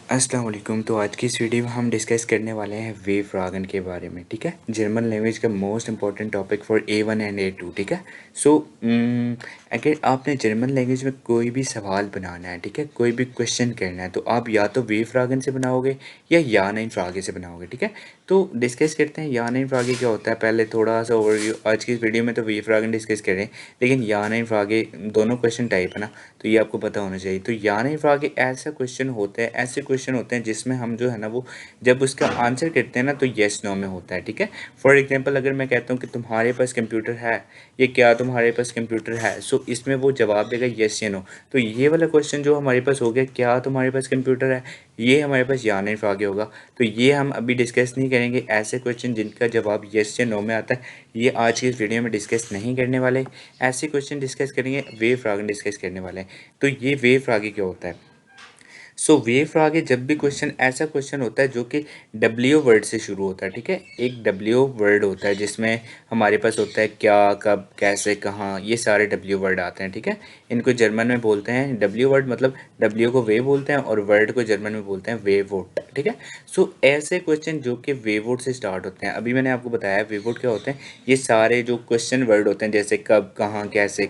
अस्सलाम वालेकुम। तो आज की इस वीडियो में हम डिस्कस करने वाले हैं वेव फ्रैगन के बारे में। ठीक है, जर्मन लैंग्वेज का most important topic for A1 and A2। ठीक है, सो अगर आपने जर्मन लैंग्वेज में कोई भी सवाल बनाना है, ठीक है, कोई भी क्वेश्चन करना है, तो आप या तो वेव फ्रैगन से बनाओगे या नहीं फ्रागे से बनाओगे। ठीक है, तो डिस्कस करते हैं या नहीं फ्रागे क्या होता है। पहले थोड़ा सा ओवरव्यू, आज की इस वीडियो में तो वेव फ्रैगन डिस्कस कर रहे हैं, लेकिन या नहीं फ्रागे दोनों क्वेश्चन टाइप है ना, तो ये आपको पता होना चाहिए। तो या नहीं फ्रागे ऐसा क्वेश्चन होता है, ऐसे क्वेश्चन होते हैं जिसमें हम जो है ना वो जब उसका आंसर करते हैं ना तो येस नो में होता है। ठीक है, फॉर एग्जांपल अगर मैं कहता हूँ कि तुम्हारे पास कंप्यूटर है, ये क्या तुम्हारे पास कंप्यूटर है, सो इसमें वो जवाब देगा येस या नो। तो ये वाला क्वेश्चन जो हमारे पास हो गया, क्या तुम्हारे पास कंप्यूटर है, ये हमारे पास या नहीं फ्रागे होगा। तो ये हम अभी डिस्कस नहीं करेंगे। ऐसे क्वेश्चन जिनका जवाब येस या नो में आता है, ये आज की इस वीडियो में डिस्कस नहीं करने वाले। ऐसे क्वेश्चन डिस्कस करेंगे, वेव फ्रैगन डिस्कस करने वाले हैं। तो ये वेव फ्रैगे क्या होता है। सो वेव फ्रैग जब भी क्वेश्चन ऐसा क्वेश्चन होता है जो कि डब्ल्यू वर्ड से शुरू होता है। ठीक है, एक डब्ल्यू वर्ड होता है जिसमें हमारे पास होता है क्या, कब, कैसे, कहाँ, ये सारे डब्ल्यू वर्ड आते हैं। ठीक है, इनको जर्मन में बोलते हैं डब्ल्यू वर्ड, मतलब डब्ल्यू को वे बोलते हैं और वर्ड को जर्मन में बोलते हैं वे वोट। ठीक है, सो ऐसे क्वेश्चन जो कि वे वोट से स्टार्ट होते हैं, अभी मैंने आपको बताया वे वोट क्या होते हैं। ये सारे जो क्वेश्चन वर्ड होते हैं जैसे कब, कहाँ, कैसे,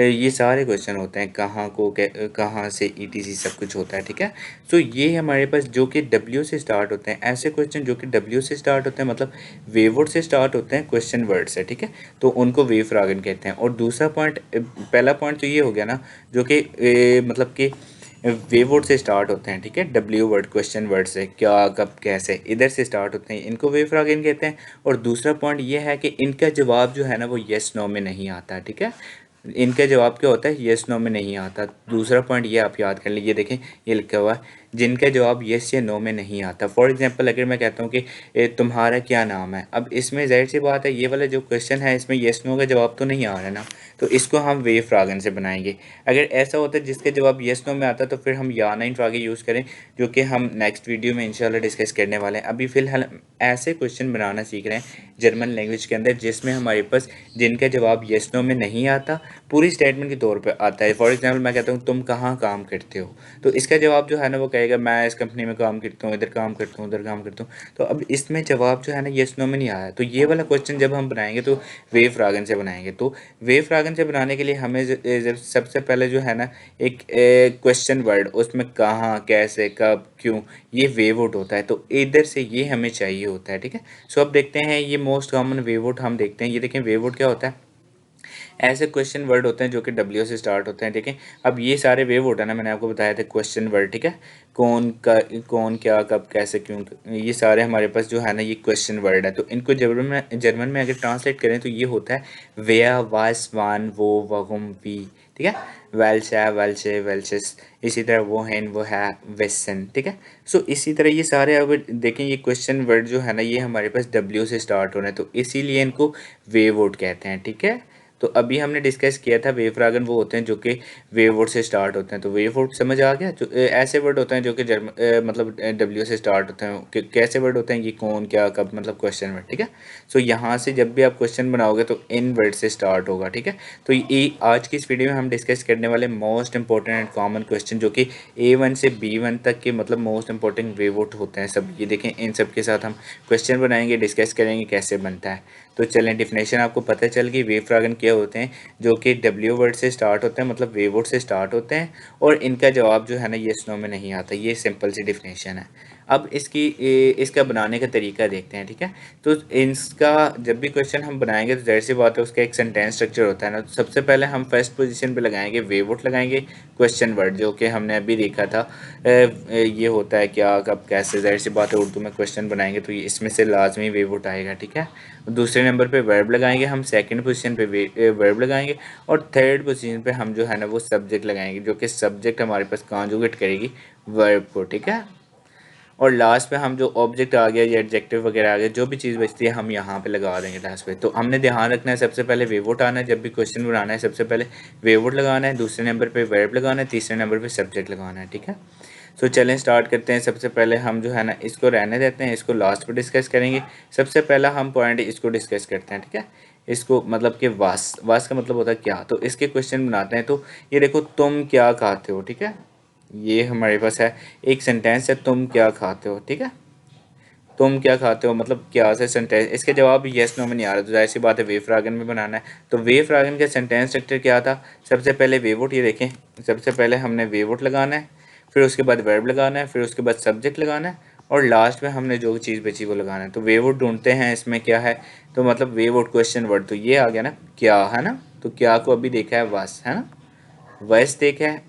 ये सारे क्वेश्चन होते हैं, कहाँ को कहाँ से ईटीसी सब कुछ होता है। ठीक है, सो ये हमारे पास जो कि डब्ल्यू से स्टार्ट होते हैं, ऐसे क्वेश्चन जो कि डब्ल्यू से स्टार्ट होते हैं, मतलब वेवर्ड से स्टार्ट होते हैं क्वेश्चन वर्ड से। ठीक है, तो उनको वेव फ्रैगन कहते हैं। और दूसरा पॉइंट, पहला पॉइंट तो ये हो गया ना जो कि मतलब कि वेवर्ड से स्टार्ट होते हैं। ठीक है, डब्ल्यू वर्ड क्वेश्चन वर्ड से, क्या, कब, कैसे, इधर से स्टार्ट होते हैं, इनको वेव फ्रैगन कहते हैं। और दूसरा पॉइंट ये है कि इनका जवाब जो है ना वो येस नो में नहीं आता। ठीक है, इनका जवाब क्या होता है, येस नो में नहीं आता। दूसरा पॉइंट ये आप याद कर लीजिए, देखें ये लिखा हुआ है जिनका जवाब येस या नो में नहीं आता। फॉर एग्जांपल अगर मैं कहता हूँ कि तुम्हारा क्या नाम है, अब इसमें जाहिर सी बात है ये वाला जो क्वेश्चन है इसमें येस नो का जवाब तो नहीं आ रहा है ना, तो इसको हम वेव फ्रैगन से बनाएंगे। अगर ऐसा होता है जिसका जवाब येस नो में आता तो फिर हम या नहीं फ्रैगे यूज़ करें, जो कि हम नेक्स्ट वीडियो में इंशाल्लाह डिस्कस करने वाले हैं। अभी फ़िलहाल ऐसे क्वेश्चन बनाना सीख रहे हैं जर्मन लैंग्वेज के अंदर जिसमें हमारे पास जिनका जवाब येस नो में नहीं आता, पूरी स्टेटमेंट के तौर पे आता है। फॉर एग्जांपल मैं कहता हूँ तुम कहाँ काम करते हो, तो इसका जवाब जो है ना वो कहेगा मैं इस कंपनी में काम करता हूँ, इधर काम करता हूँ, उधर काम करता हूँ। तो अब इसमें जवाब जो है ना येस नो में नहीं आया, तो ये वाला क्वेश्चन जब हम बनाएंगे तो वेव फ्रैगन से बनाएंगे। तो वेव फ्रैगन से बनाने के लिए हमें सबसे पहले जो है ना एक क्वेश्चन वर्ड, उसमें कहाँ, कैसे, कब, क्यों, ये वेव आउट होता है, तो इधर से ये हमें चाहिए होता है। ठीक है, सो अब देखते हैं ये मोस्ट कॉमन वेव आउट हम देखते हैं। ये देखें वेव आउट क्या होता है, ऐसे क्वेश्चन वर्ड होते हैं जो कि डब्ल्यू से स्टार्ट होते हैं। ठीक है, अब ये सारे वेव होता है ना, मैंने आपको बताया था क्वेश्चन वर्ड। ठीक है, कौन का, कौन, क्या, कब, कैसे, क्यों, ये सारे हमारे पास जो है ना ये क्वेश्चन वर्ड है। तो इनको जर्मन में अगर ट्रांसलेट करें तो ये होता है वेया, वास, वान, वो, वहुम, वी। ठीक है, वेल्शा, वेल्शे, वेल्शेस, इसी तरह वो हैं, वो है, वेसन। ठीक है, सो इसी तरह ये सारे अगर देखें ये क्वेश्चन वर्ड जो है ना ये हमारे पास डब्ल्यू से स्टार्ट हो रहे हैं, तो इसीलिए इनको वेव वर्ड कहते हैं। ठीक है, तो अभी हमने डिस्कस किया था वेव फ्रैगन वो होते हैं जो कि वेव वर्ड से स्टार्ट होते हैं। तो वेव वर्ड समझ आ गया, जो ऐसे वर्ड होते हैं जो कि मतलब डब्ल्यू से स्टार्ट होते हैं। कैसे वर्ड होते हैं, ये कौन, क्या, कब, मतलब क्वेश्चन वर्ड। ठीक है, सो यहाँ से जब भी आप क्वेश्चन बनाओगे तो इन वर्ड से स्टार्ट होगा। ठीक है, तो ये आज की इस वीडियो में हम डिस्कस करने वाले most important and common question जो कि A1 से B1 तक के मतलब मोस्ट इंपॉर्टेंट वेव वर्ड होते हैं सब। ये देखें, इन सब के साथ हम क्वेश्चन बनाएंगे, डिस्कस करेंगे कैसे बनता है। तो चलें, डिफिनेशन आपको पता चल गई। वेव फ्रैगन क्या होते हैं, जो कि डब्ल्यू वर्ड से स्टार्ट होते हैं, मतलब वेव वर्ड से स्टार्ट होते हैं, और इनका जवाब जो है ना ये स्नो में नहीं आता। ये सिंपल सी डिफिनेशन है। अब इसका बनाने का तरीका देखते हैं। ठीक है, तो इसका जब भी क्वेश्चन हम बनाएंगे तो जाहिर सी बात है उसका एक सेंटेंस स्ट्रक्चर होता है ना। तो सबसे पहले हम फर्स्ट पोजीशन पे लगाएंगे वेव वर्ड, लगाएंगे क्वेश्चन वर्ड जो कि हमने अभी देखा था। ये होता है क्या, कब, कैसे, जाहिर सी बात है उर्दू में क्वेश्चन बनाएंगे तो ये इसमें से लाजमी वेव वर्ड आएगा। ठीक है, दूसरे नंबर पे वर्ब लगाएंगे हम, सेकंड पोजीशन पे वर्ब लगाएंगे, और थर्ड पोजीशन पे हम जो है ना वो सब्जेक्ट लगाएंगे, जो कि सब्जेक्ट हमारे पास कॉन्जुगेट करेगी वर्ब को। ठीक है, और लास्ट पे हम जो ऑब्जेक्ट आ गया या एडजेक्टिव वगैरह आ गया, जो भी चीज़ बचती है हम यहाँ पे लगा देंगे लास्ट पे। तो हमने ध्यान रखना है सबसे पहले वेवोट आना है, जब भी क्वेश्चन बनाना है सबसे पहले वेवोट लगाना है, दूसरे नंबर पे वर्ब लगाना है, तीसरे नंबर पे सब्जेक्ट लगाना है। ठीक है, सो चलें स्टार्ट करते हैं। सबसे पहले हम जो है ना इसको रहने देते हैं, इसको लास्ट पे डिस्कस करेंगे। सबसे पहला हम पॉइंट इसको डिस्कस करते हैं। ठीक है, इसको मतलब कि वास, वास का मतलब होता है क्या, तो इसके क्वेश्चन बनाते हैं। तो ये देखो, तुम क्या खाते हो। ठीक है, ये हमारे पास है एक सेंटेंस है, तुम क्या खाते हो, ठीक है। तुम क्या खाते हो मतलब क्या से सेंटेंस, इसके जवाब यस नो में नहीं आ रहा, तो जाहिर सी बात है वे फ्रागन में बनाना है। तो वे फ्रागन का सेंटेंस स्ट्रक्चर क्या था, सबसे पहले वेवुड, ये देखें, सबसे पहले हमने वेवुड लगाना है, फिर उसके बाद वर्ब लगाना है, फिर उसके बाद सब्जेक्ट लगाना है, और लास्ट में हमने जो चीज़ बची वो लगाना है। तो वेवुड ढूंढते हैं, इसमें क्या है, तो मतलब वेवुड क्वेश्चन वर्ड, तो ये आ गया ना क्या, है ना। तो क्या को अभी देखा है वस, है ना, वस देखा है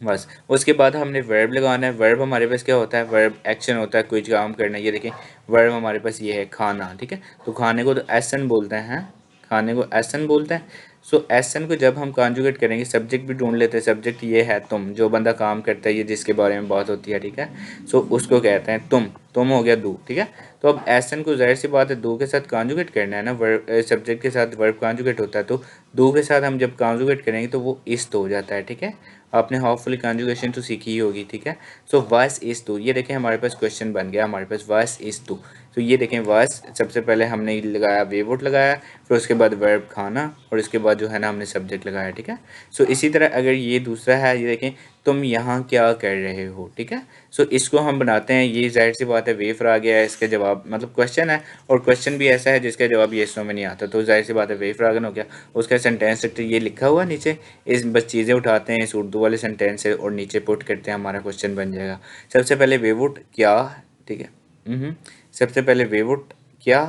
बस। उसके बाद हमने वर्ब लगाना है। वर्ब हमारे पास क्या होता है, वर्ब एक्शन होता है, कोई काम करना है। ये देखें वर्ब हमारे पास ये है खाना, ठीक है। तो खाने को तो एसन बोलते हैं, खाने को एसन बोलते हैं। सो एसन को जब हम कॉन्जुगेट करेंगे, सब्जेक्ट भी ढूंढ लेते हैं। सब्जेक्ट ये है तुम, जो बंदा काम करता है, ये जिसके बारे में बात होती है, ठीक है। सो उसको कहते हैं तुम, तुम हो गया दू, ठीक है। तो अब एसन को जाहिर सी बात है दू के साथ कॉन्जुगेट करना है ना, वर्ब सब्जेक्ट के साथ वर्ब कॉन्जुगेट होता है, तो दू के साथ हम जब कॉन्जुगेट करेंगे तो वो इस्त हो जाता है, ठीक है। आपने होपफुली कॉन्जुगेशन तो सीखी ही होगी, ठीक है। सो वास इज टू, ये देखें हमारे पास क्वेश्चन बन गया, हमारे पास वास इज टू। तो ये देखें वास, सबसे पहले हमने लगाया वेवुड लगाया, फिर उसके बाद वर्ब खाना, और इसके बाद जो है ना हमने सब्जेक्ट लगाया, ठीक है। सो इसी तरह अगर ये दूसरा है, ये देखें तुम यहाँ क्या कर रहे हो, ठीक है। सो इसको हम बनाते हैं, ये जाहिर सी बात है वेफर आ गया है, इसका जवाब मतलब क्वेश्चन है, और क्वेश्चन भी ऐसा है जिसका जवाब ये में नहीं आता, तो जाहिर सी बात है वेफर आगन हो गया। उसका सेंटेंस स्ट्रक्चर ये लिखा हुआ नीचे, इस बस चीज़ें उठाते हैं इस उर्दू वाले सेंटेंस से और नीचे पुट करते हैं, हमारा क्वेश्चन बन जाएगा। सबसे पहले वेवुड क्या, ठीक है। सबसे पहले वेवुड क्या,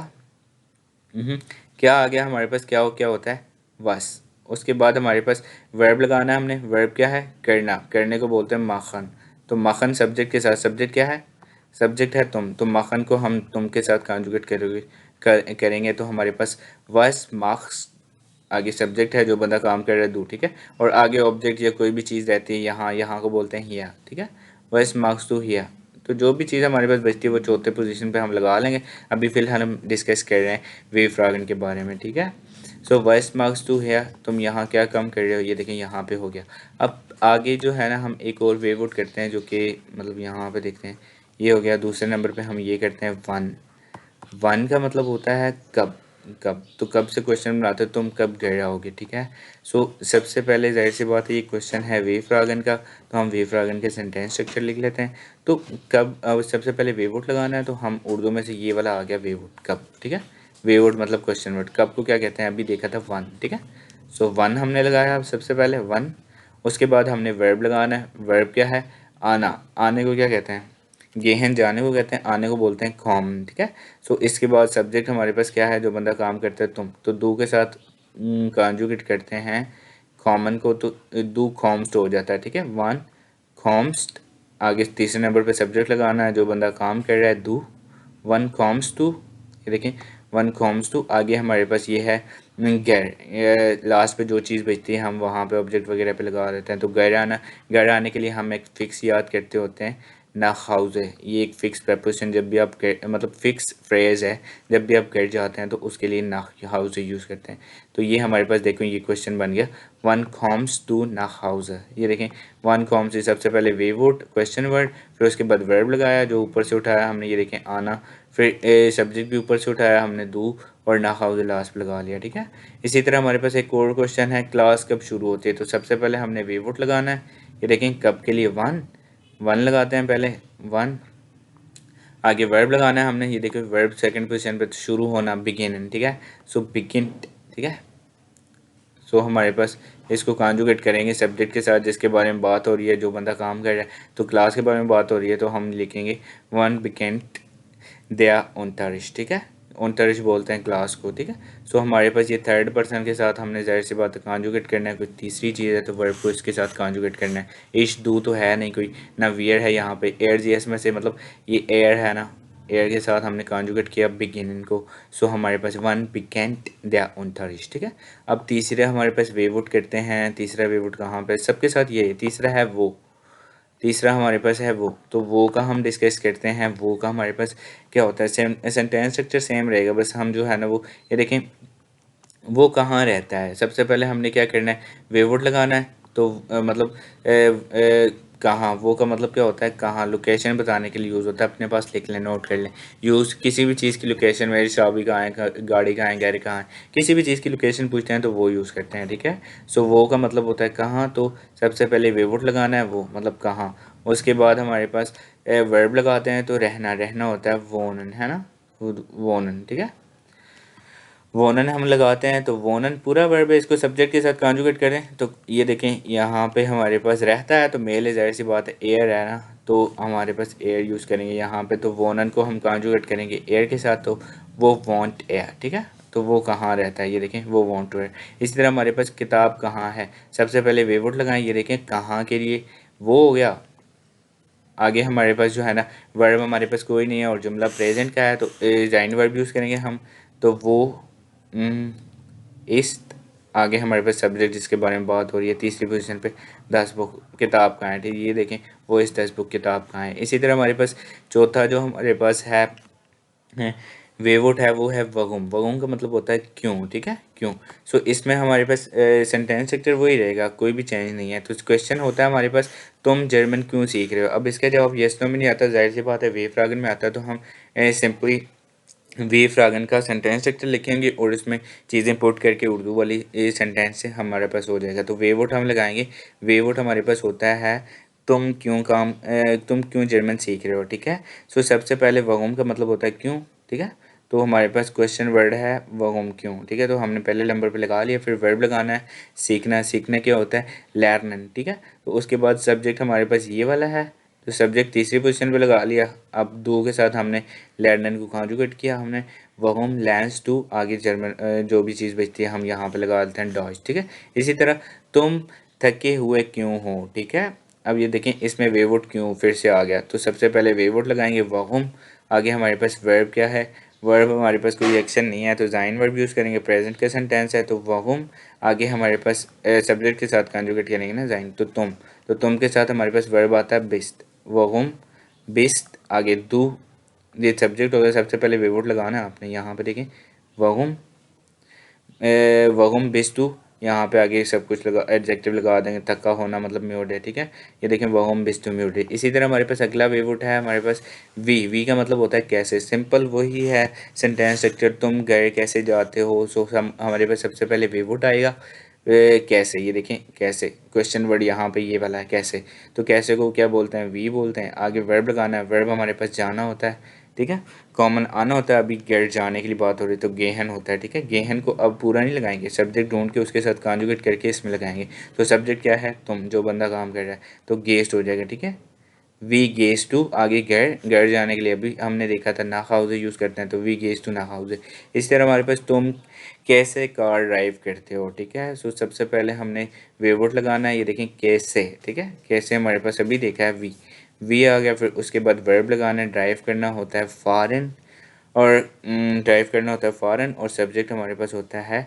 क्या आ गया हमारे पास, क्या हो क्या होता है बस। उसके बाद हमारे पास वर्ब लगाना है हमने, वर्ब क्या है करना, करने को बोलते हैं माखन। तो माखन सब्जेक्ट के साथ, सब्जेक्ट क्या है, सब्जेक्ट है तुम, तो माखन को हम तुम के साथ कॉन्जुगेट करेंगे, तो हमारे पास वस मार्क्स, आगे सब्जेक्ट है जो बंदा काम कर रहा है दू, ठीक है। और आगे ऑब्जेक्ट या कोई भी चीज़ रहती है, यहाँ यहाँ को बोलते हैं हिया, ठीक है। वस मार्क्स टू हिया। तो जो भी चीज़ हमारे पास बचती है वो चौथे पोजीशन पे हम लगा लेंगे। अभी फ़िलहाल हम डिस्कस कर रहे हैं वेव फ्रैगमेंट के बारे में, ठीक है। सो वस मार्क्स टू हिया, तुम यहाँ क्या काम कर रहे हो, ये देखें यहाँ पे हो गया। अब आगे जो है ना हम एक और वेव आउट करते हैं, जो कि मतलब यहाँ पे देखते हैं, ये हो गया। दूसरे नंबर पे हम ये करते हैं वन, वन का मतलब होता है कब, कब, तो कब से क्वेश्चन बनाते हो, तुम कब गए आओगे, ठीक है। सो सबसे पहले जाहिर सी बात है ये क्वेश्चन है वेव फ्रैगन का, तो हम वेव फ्रैगन के सेंटेंस स्ट्रक्चर लिख लेते हैं। तो कब, अब सबसे पहले वेवुड लगाना है, तो हम उर्दू में से ये वाला आ गया वेवुड कब, ठीक है। वेवुड मतलब क्वेश्चन वर्ड, कब को क्या कहते हैं अभी देखा था वन, ठीक है। सो वन हमने लगाया सबसे पहले वन। उसके बाद हमने वर्ब लगाना है, वर्ब क्या है आना, आने को क्या कहते हैं, गेहन जाने को कहते हैं, आने को बोलते हैं कॉम, ठीक है। सो इसके बाद सब्जेक्ट हमारे पास क्या है, जो बंदा काम करता है तुम, तो दो के साथ कॉन्जुगेट करते हैं कॉमन को, तो दो कॉम्स्ट हो जाता है, ठीक है। वन कॉम्स्ट, आगे तीसरे नंबर पे सब्जेक्ट लगाना है, जो बंदा काम कर रहा है दो, वन कॉम्स टू, ये देखें वन कॉम्स टू। आगे हमारे पास ये है गैर, लास्ट पे जो चीज़ बचती है हम वहाँ पे ऑब्जेक्ट वगैरह पे लगा देते हैं। तो गैर आना, गैर आने के लिए हम एक फ़िक्स याद करते होते हैं, ना हाउस है, ये एक फ़िक्स प्रपोजिशन, जब भी आप मतलब फ़िक्स फ्रेज़ है, जब भी आप घर जाते हैं तो उसके लिए ना हाउस यूज़ करते हैं। तो ये हमारे पास देखो ये क्वेश्चन बन गया, वन कॉम्स टू ना हाउस है। ये देखें वन कॉम्स से सबसे पहले वेवुड क्वेश्चन वर्ड, फिर उसके बाद वर्ब लगाया जो ऊपर से उठाया हमने, ये देखें आना, फिर सब्जेक्ट भी ऊपर से उठाया हमने दो, और ना हाउस लास्ट पे लगा लिया, ठीक है। इसी तरह हमारे पास एक और क्वेश्चन है, क्लास कब शुरू होती है, तो सबसे पहले हमने वेवुड लगाना है। ये देखें कब के लिए वन, वन लगाते हैं पहले वन। आगे वर्ब लगाना है हमने, ये देखो वर्ब सेकंड पोजीशन पे, तो शुरू होना बिगिन, ठीक है। सो बिगिन, ठीक है। सो हमारे पास इसको कॉन्जुगेट करेंगे सब्जेक्ट के साथ जिसके बारे में बात हो रही है, जो बंदा काम कर रहा है, तो क्लास के बारे में बात हो रही है, तो हम लिखेंगे वन बिगेन दया उनतारिश, ठीक है। उनतारिश बोलते हैं क्लास को, ठीक है। सो हमारे पास ये थर्ड पर्सन के साथ हमने जाहिर सी बात है कॉन्जुगेट करना है, कुछ तीसरी चीज़ है तो वर्ब को इसके साथ कॉन्जुगेट करना है। इश दू तो है नहीं कोई, ना वियर है यहाँ पे, एयर जीएस में से मतलब ये एयर है ना, एयर के साथ हमने कॉन्जुगेट किया बिगिन को। सो हमारे पास वन बिगेंट दया उनतारिश, ठीक है। अब तीसरा हमारे पास वेवुड करते हैं, तीसरा वेवुड कहाँ पे, सबके साथ ये है, तीसरा है वो, तीसरा हमारे पास है वो, तो वो का हम डिस्कस करते हैं। वो का हमारे पास क्या होता है, सेम सेंटेंस स्ट्रक्चर सेम रहेगा, बस हम जो है ना वो, ये देखें वो कहाँ रहता है। सबसे पहले हमने क्या करना है, वेवुड लगाना है, तो मतलब कहाँ, वो का मतलब क्या होता है कहाँ, लोकेशन बताने के लिए यूज़ होता है। अपने पास लिख लें, नोट कर लें। यूज़ किसी भी चीज़ की लोकेशन, मेरी चाबी कहाँ है, गाड़ी कहाँ है, घर कहाँ है, किसी भी चीज़ की लोकेशन पूछते हैं तो वो यूज़ करते हैं, ठीक है। सो वो का मतलब होता है कहाँ, तो सबसे पहले वे वुड लगाना है, वो मतलब कहाँ। उसके बाद हमारे पास वर्ब लगाते हैं, तो रहना, रहना होता है वोनन, है ना, वोनन, ठीक है। वोनन हम लगाते हैं तो वोनन पूरा वर्ब है, इसको सब्जेक्ट के साथ कॉन्जुगेट करें तो ये देखें यहाँ पे हमारे पास रहता है तो मेल है, ज़ाहिर सी बात है, एयर है ना, तो हमारे पास एयर यूज़ करेंगे यहाँ पे। तो वोनन को हम कॉन्जुगेट करेंगे एयर के साथ, तो वो वॉन्ट एयर, ठीक है। तो वो कहाँ रहता है, ये देखें, वो वॉन्ट टू एयर। इसी तरह हमारे पास किताब कहाँ है, सबसे पहले वे वुड लगाएं, ये देखें कहाँ के लिए, वो हो गया। आगे हमारे पास जो है ना वर्ब हमारे पास कोई नहीं है और जुमला प्रेजेंट का है, तो जाइन वर्ब यूज़ करेंगे हम, तो वो इस। आगे हमारे पास सब्जेक्ट जिसके बारे में बात हो रही है तीसरी पोजीशन पे, 10 बुक किताब कहाँ है, ठीक है, ये देखें वो इस 10 बुक किताब कहाँ है। इसी तरह हमारे पास चौथा जो हमारे पास है वेवोट है, वो है वगुम। वगुम का मतलब होता है क्यों, ठीक है, क्यों। सो इसमें हमारे पास सेंटेंस स्ट्रक्चर वही रहेगा, कोई भी चेंज नहीं है। तो क्वेश्चन होता है हमारे पास, तुम जर्मन क्यों सीख रहे हो। अब इसका जवाब यस नो में नहीं आता, जाहिर सी बात है, वे फ्रागन में आता है, तो हम सिंपली वी फ्रागन का सेंटेंस स्ट्रक्चर लिखेंगे और इसमें चीज़ें पुट करके उर्दू वाली सेंटेंस से हमारे पास हो जाएगा। तो वे वोट हम लगाएंगे, वे वोट हमारे पास होता है तुम क्यों जर्मन सीख रहे हो, ठीक है। सो सबसे पहले वगुम का मतलब होता है क्यों, ठीक है। तो हमारे पास क्वेश्चन वर्ड है वगुम क्यों, ठीक है। तो हमने पहले नंबर पे लगा लिया, फिर वर्ब लगाना है सीखना, सीखने क्या होता है लर्नन, ठीक है। तो उसके बाद सब्जेक्ट हमारे पास ये वाला है, तो सब्जेक्ट तीसरी पोजीशन पे लगा लिया। अब दो के साथ हमने लर्नन को कॉन्जुगेट किया हमने, वहम लैंस टू, आगे जर्मन जो भी चीज़ बचती है हम यहाँ पे लगा देते हैं डॉज, ठीक है। इसी तरह तुम थके हुए क्यों हो, ठीक है। अब ये देखें इसमें वेवुड क्यों फिर से आ गया, तो सबसे पहले वेवुड लगाएंगे वहम। आगे हमारे पास वर्ब क्या है, वर्ब हमारे पास कोई एक्शन नहीं है तो जाइन वर्ब यूज़ करेंगे, प्रेजेंट का सेंटेंस है तो वहम। आगे हमारे पास सब्जेक्ट के साथ कॉन्जुगेट करेंगे ना जाइन, तो तुम के साथ हमारे पास वर्ब आता है बिस्त, वहम बिस्त। आगे दू, ये सब्जेक्ट हो गया, सबसे पहले वेवुड लगाना है आपने, यहाँ पे देखें वहम वहम बिस्तु, यहाँ पे आगे सब कुछ लगा एडजेक्टिव लगा देंगे, थका होना मतलब म्यूट है, ठीक है। ये देखें वहम बिस्तु म्यूट है। इसी तरह हमारे पास अगला वेवुड है हमारे पास वी का मतलब होता है कैसे, सिंपल वही है सेंटेंस स्ट्रक्चर, तुम गए कैसे जाते हो। सो हमारे पास सबसे पहले वेवुड आएगा कैसे, ये देखें कैसे, क्वेश्चन वर्ड यहाँ पे ये वाला है कैसे, तो कैसे को क्या बोलते हैं, वी बोलते हैं। आगे वर्ब लगाना है, वर्ब हमारे पास जाना होता है, ठीक है, कॉमन आना होता है। अभी गेट जाने के लिए बात हो रही है तो गेहन होता है, ठीक है। गेहन को अब पूरा नहीं लगाएंगे, सब्जेक्ट ढूंढ के उसके साथ कॉन्जुगेट करके इसमें लगाएंगे। तो सब्जेक्ट क्या है, तुम, जो बंदा काम कर रहा है, तो गेस्ट हो जाएगा, ठीक है। वी गेस टू, आगे घर, घर जाने के लिए अभी हमने देखा था ना हाउस यूज़ करते हैं, तो वी गेस टू ना हाउस। इस तरह हमारे पास तुम कैसे कार ड्राइव करते हो, ठीक है। सो सबसे पहले हमने वेवुड लगाना है, ये देखें कैसे, ठीक है, कैसे हमारे पास अभी देखा है वी आ गया। फिर उसके बाद वर्ब लगाना है, ड्राइव करना होता है फॉरेन, और ड्राइव करना होता है फॉरेन, और सब्जेक्ट हमारे पास होता है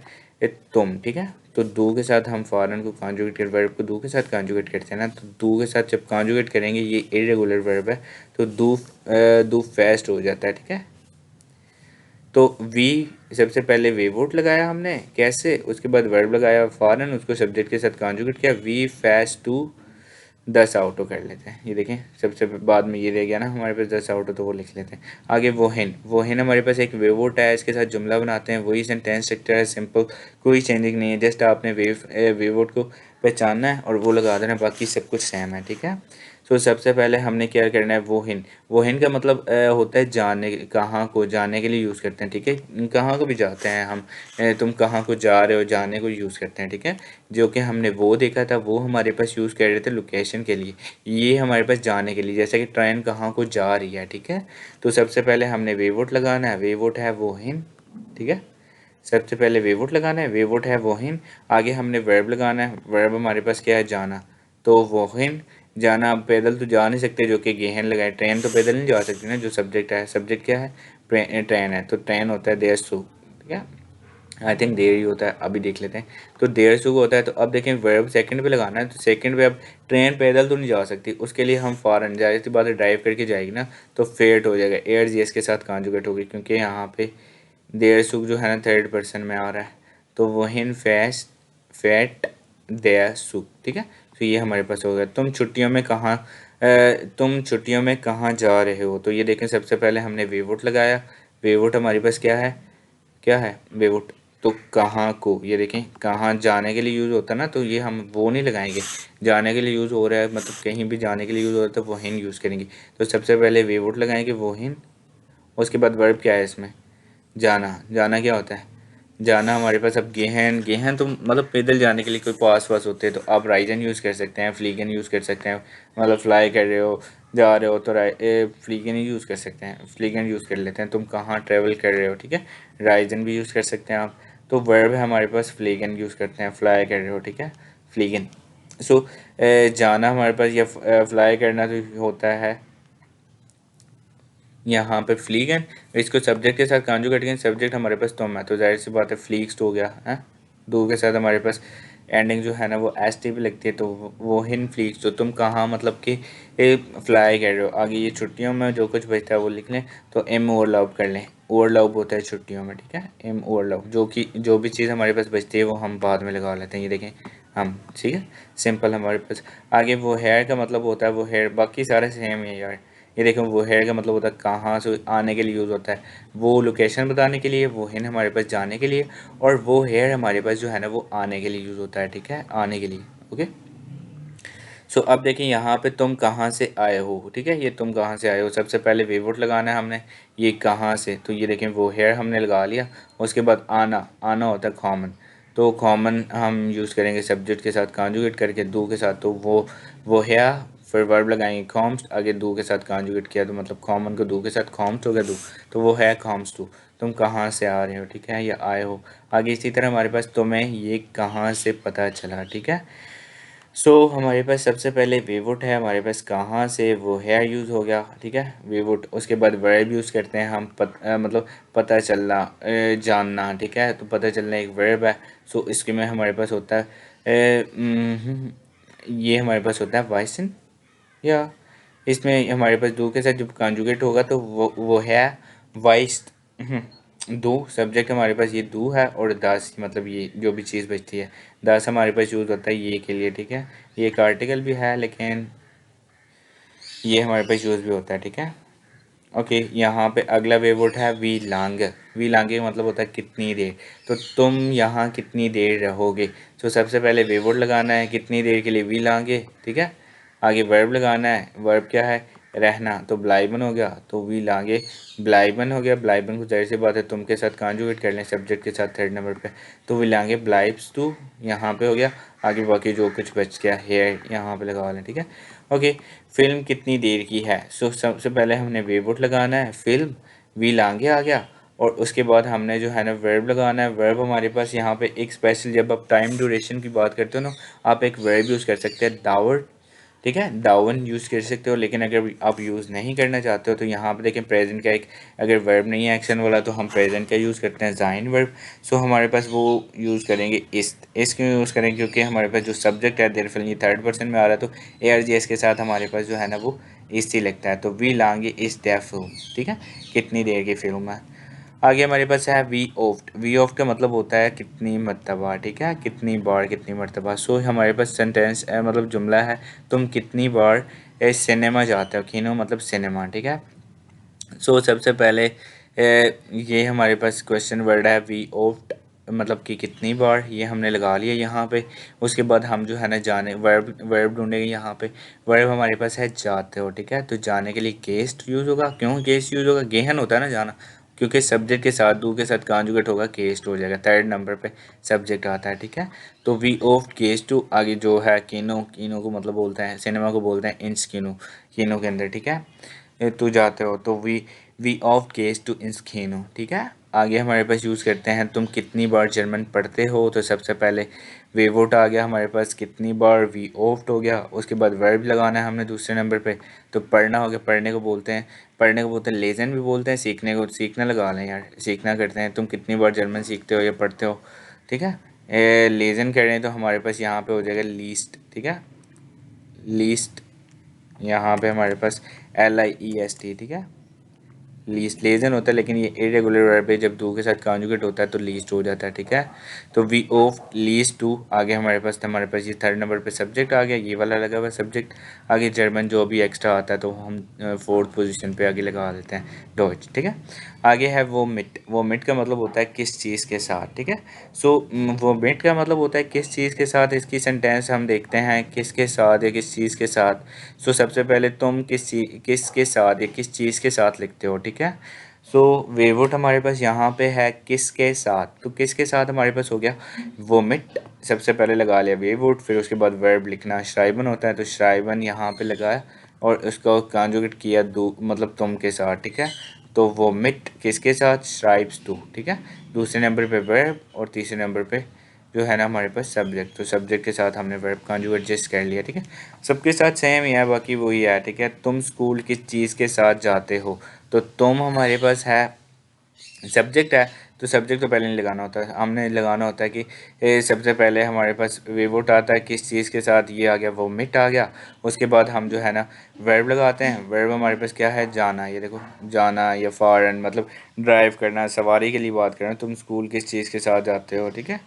तुम, ठीक है। तो दो के साथ हम फॉरेन को कॉन्जुगेट कर, वर्ब को दो के साथ कॉन्जुगेट करते हैं ना, तो दो के साथ जब कॉन्जुगेट करेंगे, ये इरेगुलर वर्ब है, तो दो फेस्ट हो जाता है, ठीक है। तो वी सबसे पहले वे वोट लगाया हमने कैसे, उसके बाद वर्ब लगाया फॉरेन, उसको सब्जेक्ट के साथ कॉन्जुगेट किया, वी फेस्ट टू 10 आउटो कर लेते हैं। ये देखें सबसे बाद में ये रह गया ना हमारे पास 10 आउटो, तो वो लिख लेते हैं। आगे वोहिन हमारे पास एक वेवोट है, इसके साथ जुमला बनाते हैं, वही सेंटेंस स्ट्रक्चर है, सिंपल, कोई चेंजिंग नहीं है। जस्ट आपने वेवोट को पहचानना है और वो लगा देना, बाकी सब कुछ सेम है, ठीक है। सो सबसे पहले हमने क्या करना है, वोहिन का मतलब होता है जाने, कहाँ को जाने के लिए यूज़ करते हैं, ठीक है। कहाँ को भी जाते हैं हम, तुम कहाँ को जा रहे हो, जाने को यूज़ करते हैं, ठीक है। जो कि हमने वो देखा था, वो हमारे पास यूज़ कर रहे थे लोकेशन के लिए, ये हमारे पास जाने के लिए, जैसे कि ट्रेन कहाँ को जा रही है, ठीक है। तो सबसे पहले हमने वेवुड लगाना है, वेवुड है वोहिन, ठीक है। सबसे पहले वेवुड लगाना है, वेवुड है वोहिन। आगे हमने वर्ब लगाना है, वर्ब हमारे पास क्या है जाना, तो वोहिन जाना। अब पैदल तो जा नहीं सकते, जो कि गेहन लगाए, ट्रेन तो पैदल नहीं जा सकती ना, जो सब्जेक्ट है, सब्जेक्ट क्या है ट्रेन है, तो ट्रेन होता है देयर सु, ठीक है। आई थिंक देर ही होता है, अभी देख लेते हैं। तो देर सु होता है, तो अब देखें वर्ब सेकंड पे लगाना है, तो सेकंड पे अब ट्रेन पैदल तो नहीं जा सकती, उसके लिए हम फॉरन, जाहिर सी बात है ड्राइव करके जाएगी ना, तो फेट हो जाएगा, एयर जीएस के साथ कॉन्जुगेट होगी, क्योंकि यहाँ पे देर सुख जो है ना थर्ड पर्सन में आ रहा है, तो वहीन फैट देयर सुख, ठीक है। तो ये हमारे पास हो गया। तुम छुट्टियों में कहाँ जा रहे हो, तो ये देखें सबसे पहले हमने वी वुड लगाया। वी वुड हमारे पास क्या है वी वुड। तो कहाँ को, ये देखें कहाँ जाने के लिए यूज़ होता है ना, तो ये हम वो नहीं लगाएंगे। जाने के लिए यूज़ हो रहा है मतलब कहीं भी जाने के लिए यूज़ हो रहा है तो वो हिन यूज़ करेंगे। तो सबसे पहले वी वुड लगाएंगे वो हिन। उसके बाद वर्ब क्या है इसमें, जाना। जाना क्या होता है, जाना हमारे पास। अब गेहन, गेहन तो मतलब पैदल जाने के लिए कोई पास वास होते हैं तो आप राइजन यूज़ कर सकते हैं, फ्लीगन यूज़ कर सकते हैं। मतलब फ्लाई कर रहे हो, जा रहे हो तो फ्लीगन ही यूज़ कर सकते हैं, फ्लीगन यूज़ कर लेते हैं। तुम कहाँ ट्रैवल कर रहे हो, ठीक है, राइजन भी यूज़ कर सकते हैं आप। तो वर्ब है हमारे पास फ्लीगन यूज़ करते हैं, फ्लाई कर रहे हो, ठीक है, फ्लीगन। सो जाना हमारे पास या फ्लाई करना तो होता है यहाँ पे फ्लीगन। इसको सब्जेक्ट के साथ कॉन्जुगेट करें, सब्जेक्ट हमारे पास तुम है तो जाहिर सी बात है फ्लीक्स्ड हो गया है। दो के साथ हमारे पास एंडिंग जो है ना वो एस टी भी लगती है तो वो हिन फ्लीक्स। तो तुम कहाँ मतलब कि फ्लाई कर रहे हो। आगे ये छुट्टियों में जो कुछ बचता है वो लिख लें। तो एम ओवरलैप कर लें, ओवरलैप होता है छुट्टियों में, ठीक है, एम ओवरलैप। जो भी चीज़ हमारे पास बचती है वो हम बाद में लगा लेते हैं, ये देखें हम, ठीक है, सिंपल हमारे पास। आगे वो हेयर का मतलब होता है वो हेयर, बाकी सारे सेम है यार। ये देखो वो हेयर का मतलब होता है कहाँ से आने के लिए यूज़ होता है, वो लोकेशन बताने के लिए, वो हिन हमारे पास जाने के लिए, और वो हेयर हमारे पास जो है ना वो आने के लिए यूज़ होता है, ठीक है, आने के लिए। ओके, सो अब देखिए यहाँ पे तुम कहाँ से आए हो, ठीक है, ये तुम कहाँ से आए हो, सबसे पहले वी वुड लगाना है हमने। ये कहाँ से, तो ये देखें वो हेयर हमने लगा लिया। उसके बाद आना, आना होता है कॉमन। तो कॉमन हम यूज़ करेंगे सब्जेक्ट के साथ कॉन्जुगेट करके दो के साथ, तो वो है। फिर वर्ब लगाएंगे कॉम्स, आगे दो के साथ कॉन्जुगेट किया तो मतलब कॉमन को दो के साथ कॉम्स हो गया दो, तो वो है कॉम्स टू। तुम कहाँ से आ रहे हो, ठीक है, या आए हो। आगे इसी तरह हमारे पास तुम्हें ये कहाँ से पता चला, ठीक है। हमारे पास सबसे पहले वी वुड है हमारे पास, कहाँ से, वो हेयर यूज़ हो गया, ठीक है, वी वुड। उसके बाद वर्ब यूज़ करते हैं हम, मतलब पता चलना, जानना, ठीक है, तो पता चलना एक वर्ब है। इसके में हमारे पास होता है ये हमारे पास होता है वाइसन, या इसमें हमारे पास दो के साथ जब कॉन्जुगेट होगा तो वो है वाइस। दो सब्जेक्ट हमारे पास ये दो है, और दस मतलब ये जो भी चीज़ बचती है, दस हमारे पास यूज़ होता है ये के लिए, ठीक है। ये एक आर्टिकल भी है लेकिन ये हमारे पास यूज़ भी होता है, ठीक है। ओके, यहाँ पे अगला वेवर्ड है वी लांग। वी लांगे का मतलब होता है कितनी देर। तो तुम यहाँ कितनी देर रहोगे। सबसे पहले वेवर्ड लगाना है कितनी देर के लिए, वी लांगे, ठीक है। आगे वर्ब लगाना है, वर्ब क्या है, रहना, तो ब्लाइबन हो गया, तो वी लांगे ब्लाइबन हो गया। ब्लाइबन को जाहिर सी बात है तुम के साथ कॉन्जुगेट कर लें सब्जेक्ट के साथ थर्ड नंबर पे, तो वी लांगे ब्लाइब्स टू, यहाँ पे हो गया। आगे बाकी जो कुछ बच गया हेयर यहाँ पे लगा लें, ठीक है। ओके, फिल्म कितनी देर की है। सबसे पहले हमने वे वुड लगाना है, फिल्म, वी लांगे आ गया, और उसके बाद हमने जो है ना वर्ब लगाना है। वर्ब हमारे पास यहाँ पे एक स्पेशल, जब आप टाइम ड्यूरेशन की बात करते हो ना, आप एक वर्ब यूज़ कर सकते हैं दावर, ठीक है, दावन यूज़ कर सकते हो। लेकिन अगर आप यूज़ नहीं करना चाहते हो तो यहाँ पे देखें प्रेजेंट का एक, अगर वर्ब नहीं है एक्शन वाला तो हम प्रेजेंट का यूज़ करते हैं ज़ाइन वर्ब। हमारे पास वो यूज़ करेंगे इस क्यों यूज़ करेंगे, क्योंकि हमारे पास जो सब्जेक्ट है दरअसल ये थर्ड पर्सन में आ रहा है, तो ए आर जी एस के साथ हमारे पास जो है ना वो इस ही लगता है। तो वी लांगे इस द फिल्म, ठीक है, कितनी देर की फिल्म है। आगे हमारे पास है वी ऑफ्ट। वी ऑफ्ट का मतलब होता है कितनी मरतबा, ठीक है, कितनी बार, कितनी मरतबा। हमारे पास सेंटेंस मतलब जुमला है, तुम कितनी बार सिनेमा जाते हो। किनो मतलब सिनेमा, ठीक है। सबसे पहले ये हमारे पास क्वेश्चन वर्ड है वी ऑफ्ट, मतलब कि कितनी बार, ये हमने लगा लिया यहाँ पे। उसके बाद हम जो है ना जाने, वर्ब वर्ब ढूंढेंगे यहाँ पे। वर्ब हमारे पास है जाते हो, ठीक है, तो जाने के लिए गेस्ट यूज़ होगा। क्यों गेस्ट यूज़ होगा, गेहन होता है ना जाना, क्योंकि सब्जेक्ट के साथ दू के साथ कॉन्जुगेट होगा केस्ट हो जाएगा, थर्ड नंबर पे सब्जेक्ट आता है, ठीक है। तो वी ऑफ केस टू, आगे जो है किनो, किनो को मतलब बोलते हैं सिनेमा को बोलते हैं इंस किनो, किनो के अंदर, ठीक है। तू जाते हो तो वी ऑफ केस टू इंस किनो, ठीक है। आगे हमारे पास यूज़ करते हैं तुम कितनी बार जर्मन पढ़ते हो। तो सबसे पहले वे वोट आ गया हमारे पास, कितनी बार वी ओफ्ट हो गया। उसके बाद वर्ब लगाना है हमने दूसरे नंबर पे, तो पढ़ना हो गया, पढ़ने को बोलते हैं, पढ़ने को बोलते हैं लेजन भी बोलते हैं, सीखने को सीखना लगा लें यार, सीखना करते हैं। तुम कितनी बार जर्मन सीखते हो या पढ़ते हो, ठीक है। लेजन कर रहे हैं तो हमारे पास यहाँ पे हो जाएगा लीस्ट, ठीक है, लीस्ट। यहाँ पे हमारे पास LIEST, ठीक है, लीस्ट लेजन होता है, लेकिन ये इरेगुलर वर्ब है, जब डू के साथ कॉन्जुगेट होता है तो लीस्ट हो जाता है, ठीक है। तो वी ऑफ लीस्ट टू आगे हमारे पास ये थर्ड नंबर पे सब्जेक्ट आ गया, ये वाला लगा हुआ सब्जेक्ट। आगे जर्मन जो भी एक्स्ट्रा आता है तो हम फोर्थ पोजीशन पे आगे लगा देते हैं डॉइच, ठीक है। आगे है वो मिट का मतलब होता है किस चीज़ के साथ, ठीक है। सो वो मिट का मतलब होता है किस चीज़ के साथ। इसकी सेंटेंस हम देखते हैं किसके साथ या किस चीज़ के साथ। सो सबसे पहले तुम किसके साथ या किस चीज़ के साथ लिखते हो, ठीक है। सो वेवुड हमारे पास यहाँ पे है किसके साथ, तो किसके साथ हमारे पास हो गया वोमिट। सबसे पहले लगा लिया वेवुड, फिर उसके बाद वर्ब लिखना श्राइबन होता है, तो श्राइबन यहाँ पे लगाया और उसको कॉन्जुगेट किया दो मतलब तुम के साथ, ठीक है। तो वोमिट किसके साथ, श्राइब्स टू, ठीक है। दूसरे नंबर पे वर्ब और तीसरे नंबर पे जो है ना हमारे पास सब्जेक्ट, तो सब्जेक्ट के साथ हमने वर्ब कॉन्जुगेट जस्ट कर लिया, ठीक है। सबके साथ सेम ही है, बाकी वही है, ठीक है। तुम स्कूल किस चीज़ के साथ जाते हो, तो तुम हमारे पास है सब्जेक्ट है, तो सब्जेक्ट तो पहले नहीं लगाना होता है, हमने लगाना होता है कि सबसे पहले हमारे पास वेवोट आता है किस चीज़ के साथ, ये आ गया वोमिट आ गया। उसके बाद हम जो है ना वर्ब लगाते हैं, वर्ब हमारे पास क्या है जाना, ये देखो जाना या फॉरन मतलब ड्राइव करना, सवारी के लिए बात कर रहे हैं। तुम स्कूल किस चीज़ के साथ जाते हो, ठीक है।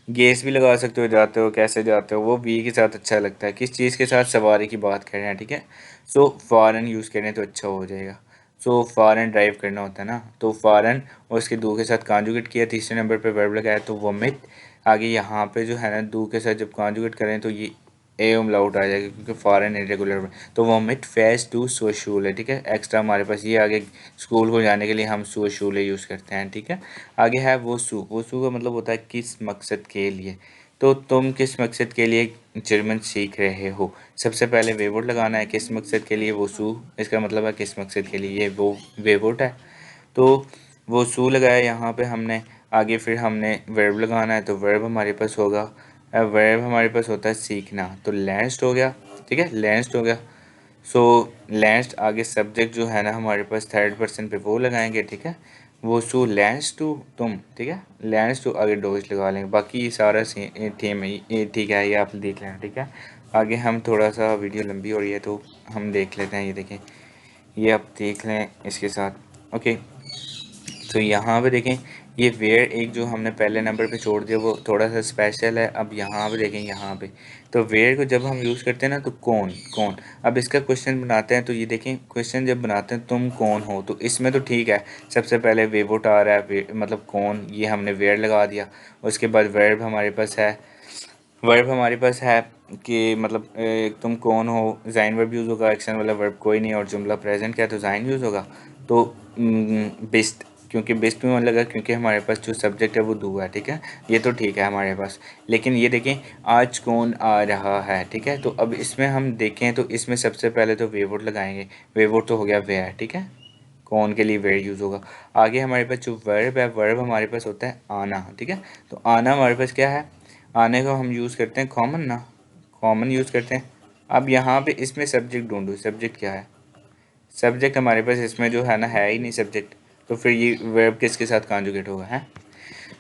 गेस भी लगा सकते हो, जाते हो कैसे जाते हो, वो वी के साथ अच्छा लगता है, किस चीज़ के साथ सवारी की बात कर रहे हैं, ठीक है। सो फॉरन यूज़ करें तो अच्छा हो जाएगा। सो फॉरन ड्राइव करना होता है ना, तो फॉरन और उसके दो के साथ कॉन्जुगेट किया, तीसरे नंबर पे वर्ब लगाया तो वोमिट। आगे यहाँ पे जो है ना दो के साथ जब कॉन्जुगेट करें तो ये ए उमलाउट आ जाएगा क्योंकि फॉरन इरेगुलर। तो वोमिट फेस टू सो शूल है, ठीक है। एक्स्ट्रा हमारे पास ये आगे स्कूल को जाने के लिए हम सो शूल यूज़ करते हैं, ठीक है। आगे है वो सू का मतलब होता है किस मकसद के लिए, तो तुम किस मकसद के लिए जर्मन सीख रहे हो। सबसे पहले वेवोट लगाना है किस मकसद के लिए, वो सू इसका मतलब है किस मकसद के लिए, ये वो वेवोट है। तो वो सू लगाया यहाँ पे हमने। आगे फिर हमने वर्ब लगाना है, तो वर्ब हमारे पास होगा वर्ब हमारे पास होता है सीखना, तो लर्न्ड हो गया, ठीक है, लर्न्ड हो गया। सो लैंड आगे सब्जेक्ट जो है ना हमारे पास थर्ड पर्सन पे वो लगाएंगे, ठीक है। वो सो लैंड्स टू तुम, ठीक है, लैंड्स टू आगे डोज लगा लेंगे, बाकी ये सारा थीम है ये, ठीक है, ये आप देख लेना, ठीक है। आगे हम थोड़ा सा वीडियो लंबी हो रही है तो हम देख लेते हैं, ये देखें, ये आप देख लें इसके साथ, ओके। तो यहाँ पे देखें ये वेयर एक जो हमने पहले नंबर पे छोड़ दिया वो थोड़ा सा स्पेशल है। अब यहाँ पे देखें, यहाँ पे तो वेयर को जब हम यूज़ करते हैं ना तो कौन कौन, अब इसका क्वेश्चन बनाते हैं तो ये देखें क्वेश्चन जब बनाते हैं तुम कौन हो, तो इसमें तो ठीक है सबसे पहले वेवोट आ रहा है मतलब कौन, ये हमने वेयर लगा दिया। उसके बाद वर्ब हमारे पास है, वर्ब हमारे पास है कि मतलब तुम कौन हो, ज़ाइन वर्ब यूज़ होगा, एक्शन वाला वर्ब कोई नहीं, और जुमला प्रेजेंट क्या है तो ज़ाइन यूज़ होगा। तो बेस्ट, क्योंकि बेस्ट में लगा क्योंकि हमारे पास जो सब्जेक्ट है वो दो है, ठीक है। ये तो ठीक है हमारे पास, लेकिन ये देखें आज कौन आ रहा है, ठीक है। तो अब इसमें हम देखें तो इसमें सबसे पहले तो वेवोट लगाएंगे, वेवोट तो हो गया वेयर, ठीक है, कौन के लिए वेयर यूज़ होगा। आगे हमारे पास जो वर्ब है, वर्ब हमारे पास होता है आना, ठीक है। तो आना हमारे पास क्या है, आने को हम यूज़ करते हैं कॉमन ना, कॉमन यूज़ करते हैं। अब यहाँ पे इसमें सब्जेक्ट ढूंढो, सब्जेक्ट क्या है, सब्जेक्ट हमारे पास इसमें जो है ना है ही नहीं सब्जेक्ट, तो फिर ये वर्ब किसके साथ कॉन्जुगेट होगा है।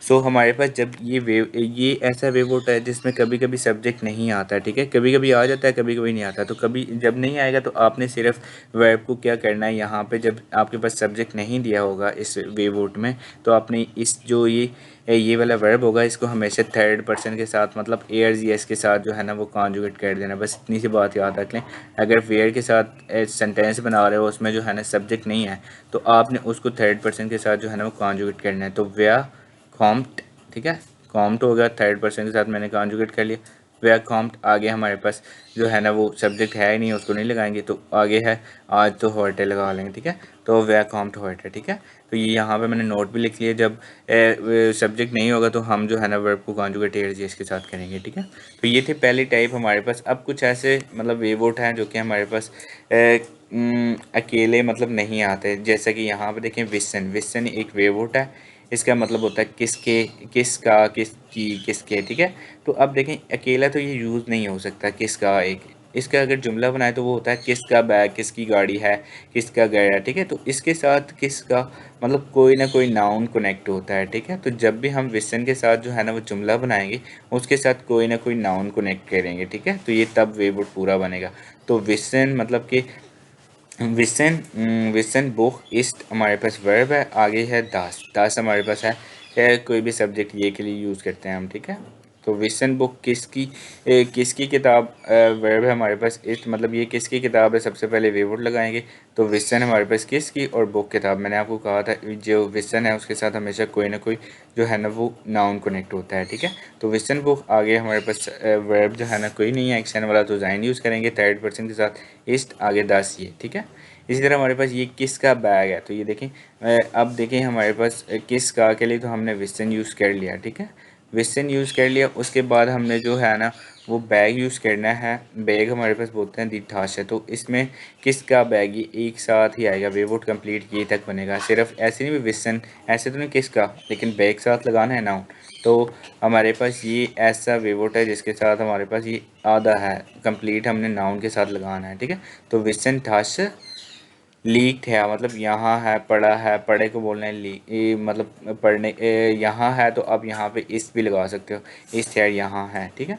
सो हमारे पास जब ये ऐसा वेव होता है जिसमें कभी कभी सब्जेक्ट नहीं आता है, ठीक है, कभी कभी आ जाता है कभी कभी नहीं आता, तो कभी जब नहीं आएगा तो आपने सिर्फ वर्ब को क्या करना है, यहाँ पे जब आपके पास सब्जेक्ट नहीं दिया होगा इस वेव वोट में, तो आपने इस जो ये वाला वर्ब होगा इसको हमेशा थर्ड पर्सन के साथ मतलब एयर जी एस के साथ जो है ना वो कॉन्जुगेट कर देना, बस इतनी सी बात याद रख लें। अगर वेयर के साथ सेंटेंस बना रहे हो उसमें जो है ना सब्जेक्ट नहीं है तो आपने उसको थर्ड पर्सन के साथ जो है ना वो कॉन्जुगेट करना है, तो व्या कॉम्प्ट, ठीक है, कॉम्प्ट हो गया, थर्ड पर्सन के साथ मैंने कॉन्जुगेट कर लिया, वेयर कॉम्प्ट। आगे हमारे पास जो है ना वो सब्जेक्ट है ही नहीं उसको नहीं लगाएंगे, तो आगे है आज तो हॉर्टे लगा लेंगे, ठीक है। तो वेयर कॉम्प्ट हॉर्टे, ठीक है। तो ये यहाँ पे मैंने नोट भी लिख लिया, जब सब्जेक्ट नहीं होगा तो हम जो है ना वर्ब को कॉन्जुगेट एयर इसके साथ करेंगे, ठीक है। तो ये थे पहली टाइप हमारे पास। अब कुछ ऐसे मतलब वेवोट हैं जो कि हमारे पास अकेले मतलब नहीं आते, जैसा कि यहाँ पे देखें विसन, विसन एक वेवोट है, इसका मतलब होता है किसके, किसका, किसकी, किसके, ठीक है। तो अब देखें अकेला तो ये यूज़ नहीं हो सकता किसका, एक इसका अगर जुमला बनाए तो वो होता है किसका बैग, किसकी गाड़ी है, किसका घर है, ठीक है। तो इसके साथ किसका मतलब कोई ना कोई नाउन कनेक्ट होता है, ठीक है। तो जब भी हम विसन के साथ जो है ना वो जुमला बनाएंगे उसके साथ कोई ना कोई नाउन कनेक्ट करेंगे, ठीक है, तो ये तब वेवुड पूरा बनेगा। तो विसन मतलब कि विसन विसन बुक इस्ट हमारे पास वर्ब है, आगे है दास, दास हमारे पास है कोई भी सब्जेक्ट ये के लिए यूज़ करते हैं हम, ठीक है। तो विसन बुक किसकी किताब वर्ब है हमारे पास इस्ट, मतलब ये किसकी किताब है, सबसे पहले वे वुड लगाएंगे। तो विसन हमारे पास किसकी और बुक किताब, मैंने आपको कहा था जो विसन है उसके साथ हमेशा कोई ना कोई जो है ना वो नाउन कनेक्ट होता है, ठीक है। तो विसन बुक आगे हमारे पास वर्ब जो है ना कोई नहीं है एक्शन वाला, तो जाइन यूज़ करेंगे थर्ड पर्सन के साथ, ईस्ट आगे दास ये, ठीक है। इसी तरह हमारे पास ये किसका बैग है, तो ये देखें अब देखें हमारे पास किसका के लिए तो हमने विसन यूज़ कर लिया, ठीक है। विसन यूज़ कर लिया, उसके बाद हमने जो है ना वो बैग यूज़ करना है। बैग हमारे पास बोलते हैं दीठाश है, तो इसमें किसका बैग ये एक साथ ही आएगा, वेवुड कंप्लीट ये तक बनेगा, सिर्फ ऐसे नहीं भी विसन ऐसे तो नहीं किसका, लेकिन बैग साथ लगाना है नाउन। तो हमारे पास ये ऐसा वेवुड है जिसके साथ हमारे पास ये आधा है कंप्लीट, हमने नाउन के साथ लगाना है, ठीक है। तो विसन ठाश लीक्ड है, मतलब यहाँ है, पढ़ा है, पढ़े को बोलना है लीक, ये मतलब पढ़ने यहाँ है, तो अब यहाँ पे इस भी लगा सकते हो, इस साइड यहाँ है, ठीक है।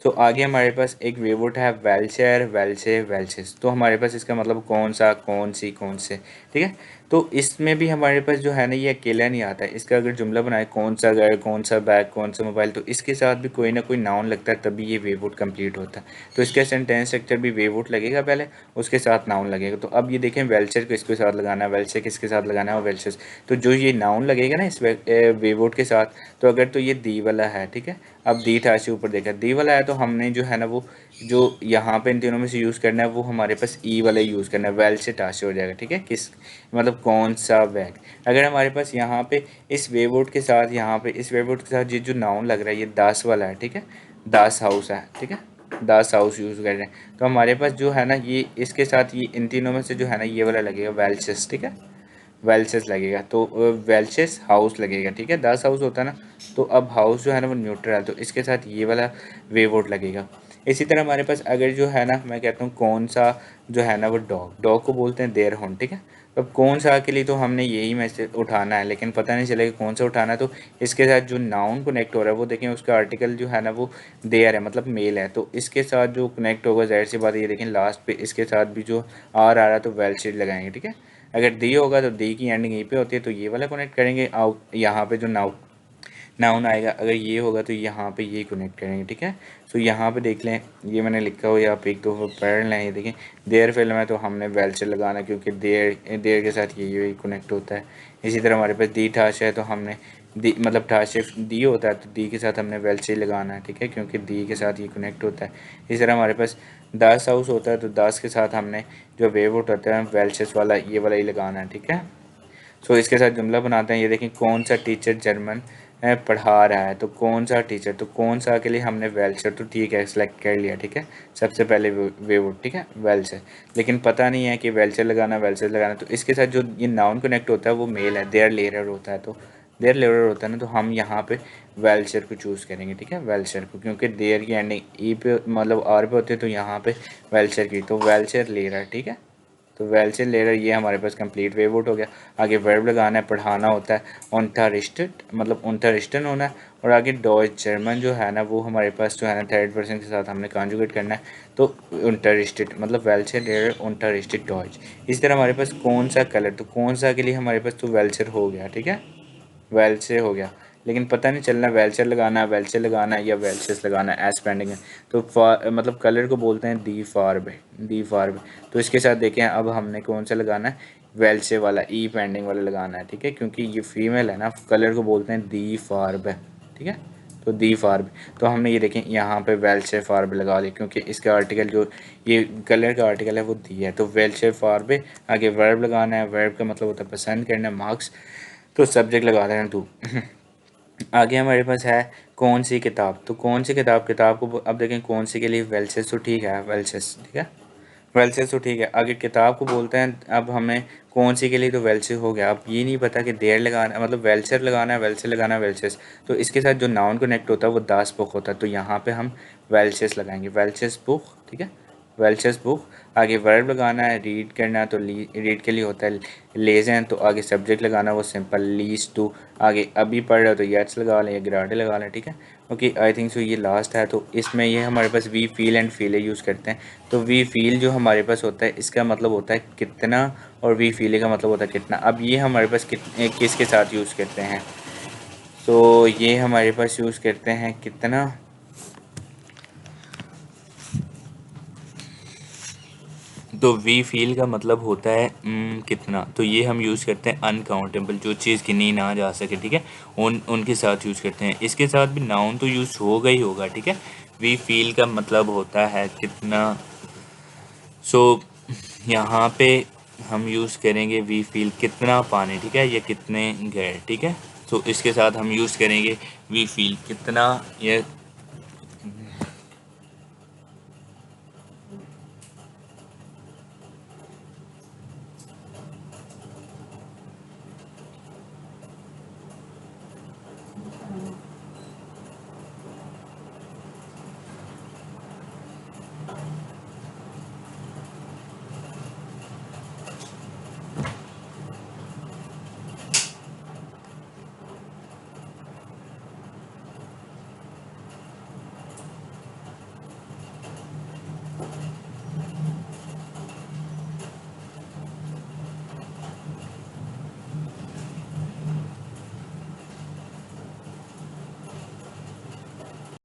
तो आगे हमारे पास एक वेवुड है वेलशेयर, वेलशे, वेलशेस, तो हमारे पास इसका मतलब कौन सा, कौन सी, कौन से, ठीक है। तो इसमें भी हमारे पास जो है ना ये अकेला नहीं आता है, इसका अगर जुमला बनाए कौन सा घर, कौन सा बैग, कौन सा मोबाइल, तो इसके साथ भी कोई ना कोई नाउन लगता है तभी ये वेवुड कंप्लीट होता है। तो इसका सेंटेंस स्ट्रक्चर भी वेवुड लगेगा पहले, उसके साथ नाउन लगेगा। तो अब ये देखें वेलचर किसके साथ लगाना है, वेलचर किसके साथ लगाना है, और वेलचर्स, तो जो ये नाउन लगेगा ना इस वेवुड के साथ, तो अगर तो ये दी वाला है, ठीक है। अब दी था से ऊपर देखा दी वाला है, तो हमने जो है ना वो जो यहाँ पे इन तीनों में से यूज़ करना है वो हमारे पास ई वाला यूज़ करना है, वेल से टाश हो जाएगा, ठीक है। किस मतलब कौन सा बैग, अगर हमारे पास यहाँ पे इस वेवुड के साथ, यहाँ पे इस वेवुड के साथ ये जो नाउन लग रहा है ये दास वाला है, ठीक है, दास हाउस है, ठीक है, दास हाउस यूज़ कर रहे हैं, तो हमारे पास जो है ना ये इसके साथ ये इन तीनों में से जो है ना ये वाला लगेगा वेल्चेस, ठीक है, वेल्चेस लगेगा। तो वेल्चेस हाउस लगेगा, ठीक है, 10 हाउस होता है ना, तो अब हाउस जो है ना वो न्यूट्रल है, तो इसके साथ ये वाला वे वोट लगेगा। इसी तरह हमारे पास अगर जो है ना मैं कहता हूँ कौन सा जो है ना वो डॉग, डॉग को बोलते हैं देयर हॉर्न, ठीक है। अब कौन सा के लिए तो हमने यही मैसेज उठाना है, लेकिन पता नहीं चलेगा कौन सा उठाना है, तो इसके साथ जो नाउन कनेक्ट हो रहा है वो देखें उसका आर्टिकल जो है ना वो देयर है, मतलब मेल है, तो इसके साथ जो कनेक्ट होगा जाहिर सी बात ये देखें लास्ट पे इसके साथ भी जो आर आ रहा है तो वेल शेड लगाएंगे, ठीक है। अगर दी होगा तो दी की एंडिंग यहीं पे होती है, तो ये वाला कनेक्ट करेंगे, आउट यहाँ पे जो नाउन आएगा, अगर ये होगा तो यहाँ पे ये कनेक्ट करेंगे, ठीक है। सो यहाँ पे देख लें ये मैंने लिखा हुआ, आप एक दो पढ़ लें, ये देखें देयर फिल्म है तो हमने वेल्चर लगाना क्योंकि देयर के साथ ये कनेक्ट होता है। इसी तरह हमारे पास दी ठाश है तो हमने दी मतलब ठाश दी होता है तो दी के साथ हमने वेल्चर लगाना है, ठीक है, क्योंकि दी के साथ ये कनेक्ट होता है। इसी तरह हमारे पास दास हाउस होता है तो दास के साथ हमने जो वेवुड होता है वेल्चेस वाला ये वाला ही लगाना है, ठीक है। सो इसके साथ जुमला बनाते हैं, ये देखें कौन सा टीचर जर्मन पढ़ा रहा है, तो कौन सा टीचर, तो कौन सा के लिए हमने वेल्चर, तो ठीक है सेलेक्ट कर लिया, ठीक है, सबसे पहले वेवुड, ठीक है, वेल्चर, लेकिन पता नहीं है कि वेल्चर लगाना, तो इसके साथ जो ये नाउन कनेक्ट होता है वो मेल है, देयर लेयर होता है, तो देयर लेयर होता है ना, तो हम यहाँ पे वेल्चर को चूज़ करेंगे, ठीक है, वेल्चर को, क्योंकि देयर की एंडिंग ई पे मतलब आर पे होती है, तो यहाँ पे वेल्चर की, तो वेल्चर लेयर, ठीक है। तो वेल्चर लेयर ये हमारे पास कंप्लीट वेवुड हो गया। आगे वर्ब लगाना है, पढ़ाना होता है, unterrichtet मतलब unterrichten होना है, और आगे डॉच जर्मन जो है ना वो हमारे पास जो है ना थर्ड पर्सन के साथ हमने कॉन्जुगेट करना है, तो unterrichtet मतलब वेल्चर लेयर unterrichtet डॉच। इसी तरह हमारे पास कौन सा कलर, तो कौन सा के लिए हमारे पास तो वेल्चर हो गया, ठीक है, वेल्चे हो गया, लेकिन पता नहीं चलना वेल्चर लगाना है या वेल्चेस लगाना है एज पेंडिंग है। तो मतलब कलर को बोलते हैं दी फार्ब, तो इसके साथ देखें अब हमने कौन सा लगाना है, वेल्चे वाला ई पेंडिंग वाला लगाना है, ठीक है, क्योंकि ये फीमेल है ना, कलर को बोलते हैं दी फार्ब है, ठीक है। तो दी फार्ब, तो हमने ये देखें यहाँ पे वेल्चे फार्ब लगा दी क्योंकि इसका आर्टिकल जो ये कलर का आर्टिकल है वो दी है, तो वेल्चे फार्ब, आगे वर्ब लगाना है, वर्ब का मतलब होता है पसंद करना, मार्क्स, तो सब्जेक्ट लगा देना टू। आगे हमारे पास है कौन सी किताब, तो कौन सी किताब, किताब को अब देखें कौन सी के लिए वेल्सेस, तो ठीक है वेल्सेस, ठीक है, वेल्सेस तो ठीक है। आगे किताब को बोलते हैं, अब हमें कौन सी के लिए, तो वेल्सेस हो गया। अब ये नहीं पता कि देर लगाना मतलब वेल्सर लगाना है, वेल्से लगाना है, वेल्सेस, तो इसके साथ जो नाउन कनेक्ट होता है वो दास बुक होता है, तो यहाँ पे हम वेल्सेस लगाएंगे, वेल्सेस बुक, ठीक है, वेल्चर्स बुक। आगे वर्ब लगाना है, रीड करना है तो रीड के लिए होता है लेज़न, तो आगे सब्जेक्ट लगाना वो सिंपल लीज टू। आगे अभी पढ़ रहे हो तो येट्स लगा लें या ग्राडे लगा लें, ठीक है। ओके, आई थिंक सो ये लास्ट है। तो इसमें ये हमारे पास we feel and feel use करते हैं। तो वी फील जो हमारे पास होता है इसका मतलब होता है कितना, और वी फील का मतलब होता है कितना। अब ये हमारे पास किसके साथ यूज़ करते हैं, तो ये हमारे पास यूज़ करते हैं कितना। तो वी फील का मतलब होता है कितना। तो ये हम यूज़ करते हैं अनकाउंटेबल, जो चीज़ गिनी ना जा सके, ठीक है, उनके साथ यूज़ करते हैं। इसके साथ भी नाउन तो यूज़ होगा ही होगा, ठीक है। वी फील का मतलब होता है कितना। सो यहाँ पे हम यूज़ करेंगे वी फील कितना पानी, ठीक है, या कितने गए, ठीक है। सो इसके साथ हम यूज़ करेंगे वी फील कितना, या